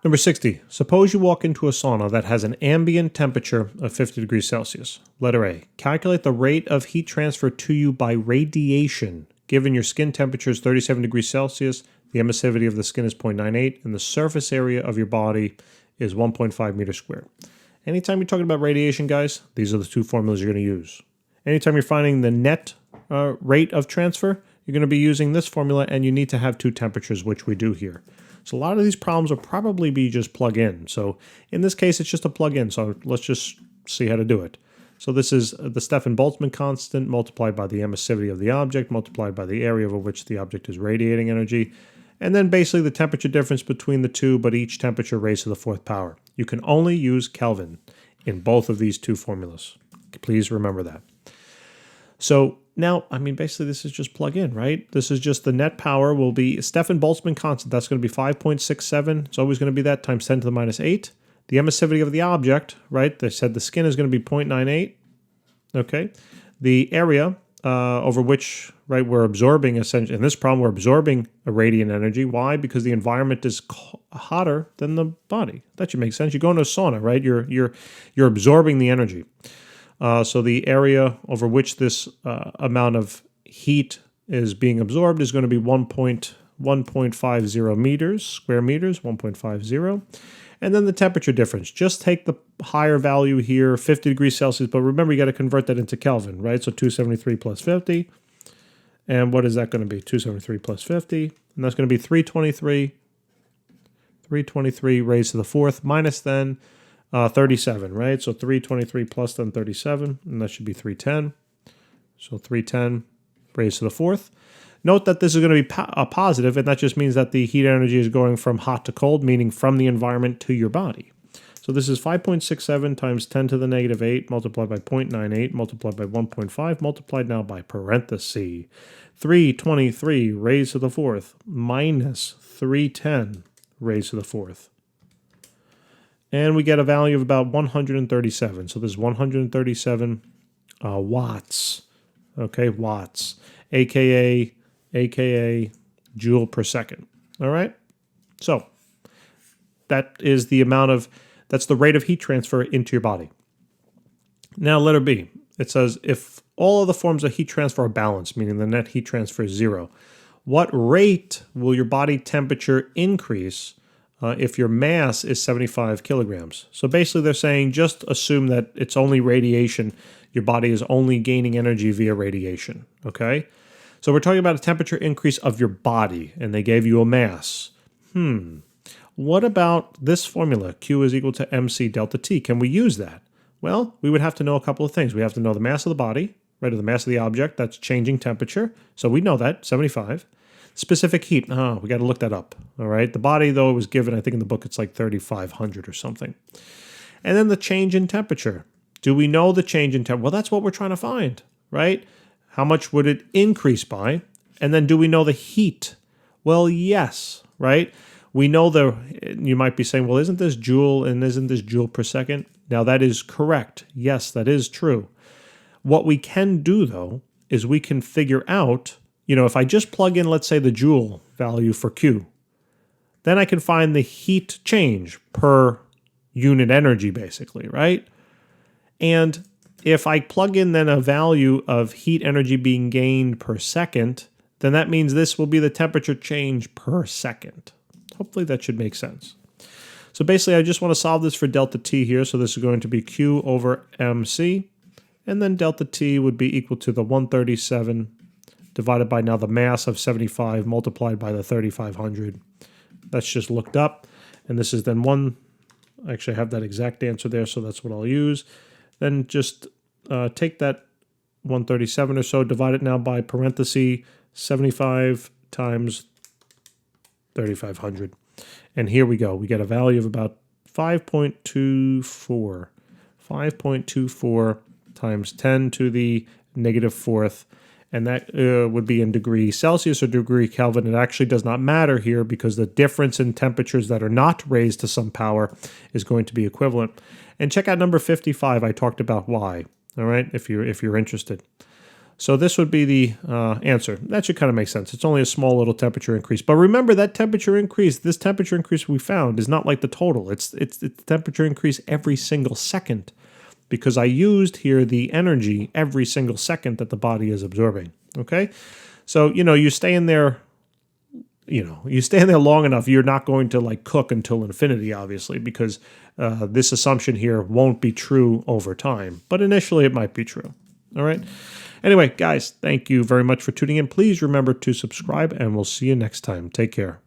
Number 60. Suppose you walk into a sauna that has an ambient temperature of 50 degrees Celsius. Letter A. Calculate the rate of heat transfer to you by radiation. Given your skin temperature is 37 degrees Celsius, the emissivity of the skin is 0.98, and the surface area of your body is 1.5 meters squared. Anytime you're talking about radiation, guys, these are the two formulas you're going to use. Anytime you're finding the net rate of transfer, you're going to be using this formula, and you need to have two temperatures, which we do here. So a lot of these problems will probably be just plug in. So in this case, it's just a plug in. So let's just see how to do it. So this is the Stefan-Boltzmann constant multiplied by the emissivity of the object multiplied by the area over which the object is radiating energy. And then basically the temperature difference between the two, but each temperature raised to the fourth power. You can only use Kelvin in both of these two formulas. Please remember that. So now, I mean, basically this is just plug in, right? This is just the net power will be Stefan-Boltzmann constant. That's going to be 5.67. It's always going to be that times 10 to the minus 8. The emissivity of the object, right? They said the skin is going to be 0.98. Okay. The area over which, right, we're absorbing, essentially, in this problem, we're absorbing a radiant energy. Why? Because the environment is hotter than the body. That should make sense. You go into a sauna, right? You're absorbing the energy. So the area over which this amount of heat is being absorbed is going to be 1.50 meters, square meters, 1.50. And then the temperature difference. Just take the higher value here, 50 degrees Celsius, but remember you got to convert that into Kelvin, right? So 273 plus 50. And what is that going to be? 273 plus 50. And that's going to be 323. 323 raised to the fourth minus then 37, right? So 323 plus then 37, and that should be 310. So 310 raised to the fourth. Note that this is going to be a positive, and that just means that the heat energy is going from hot to cold, meaning from the environment to your body. So this is 5.67 times 10 to the negative 8 multiplied by 0.98 multiplied by 1.5 multiplied now by parenthesis. 323 raised to the fourth minus 310 raised to the fourth. And we get a value of about 137. So this is 137 watts. Okay, watts, aka joule per second. All right? So that is the amount of, that's the rate of heat transfer into your body. Now, letter B. It says, if all of the forms of heat transfer are balanced, meaning the net heat transfer is 0, what rate will your body temperature increase if your mass is 75 kilograms? So basically they're saying just assume that it's only radiation. Your body is only gaining energy via radiation, okay? So we're talking about a temperature increase of your body, and they gave you a mass. What about this formula? Q is equal to mc delta T. Can we use that? Well, we would have to know a couple of things. We have to know the mass of the body, right, or the mass of the object. That's changing temperature. So we know that, 75. Specific heat, we got to look that up, all right? The body, though, it was given, I think in the book, it's like 3,500 or something. And then the change in temperature. Do we know the change in temperature? Well, that's what we're trying to find, right? How much would it increase by? And then do we know the heat? Well, yes, right? We know you might be saying, well, isn't this joule and isn't this joule per second? Now, that is correct. Yes, that is true. What we can do, though, is we can figure out, if I just plug in, let's say, the joule value for Q, then I can find the heat change per unit energy, basically, right? And if I plug in then a value of heat energy being gained per second, then that means this will be the temperature change per second. Hopefully that should make sense. So basically I just want to solve this for delta T here. So this is going to be Q over MC. And then delta T would be equal to the 137 divided by now the mass of 75 multiplied by the 3,500. That's just looked up. And this is then actually I have that exact answer there, so that's what I'll use. Then just take that 137 or so, divide it now by parenthesis 75 times 3,500. And here we go. We get a value of about 5.24. 5.24 times 10 to the negative fourth. And that would be in degrees Celsius or degree Kelvin. It actually does not matter here because the difference in temperatures that are not raised to some power is going to be equivalent. And check out number 55. I talked about why. All right, if you're interested. So this would be the answer. That should kind of make sense. It's only a small little temperature increase. But remember that temperature increase, this temperature increase we found is not like the total. It's the temperature increase every single second, because I used here the energy every single second that the body is absorbing. Okay? So, you stay in there, you stay in there long enough, you're not going to like cook until infinity, obviously, because this assumption here won't be true over time. But initially it might be true. All right? Anyway, guys, thank you very much for tuning in. Please remember to subscribe, and we'll see you next time. Take care.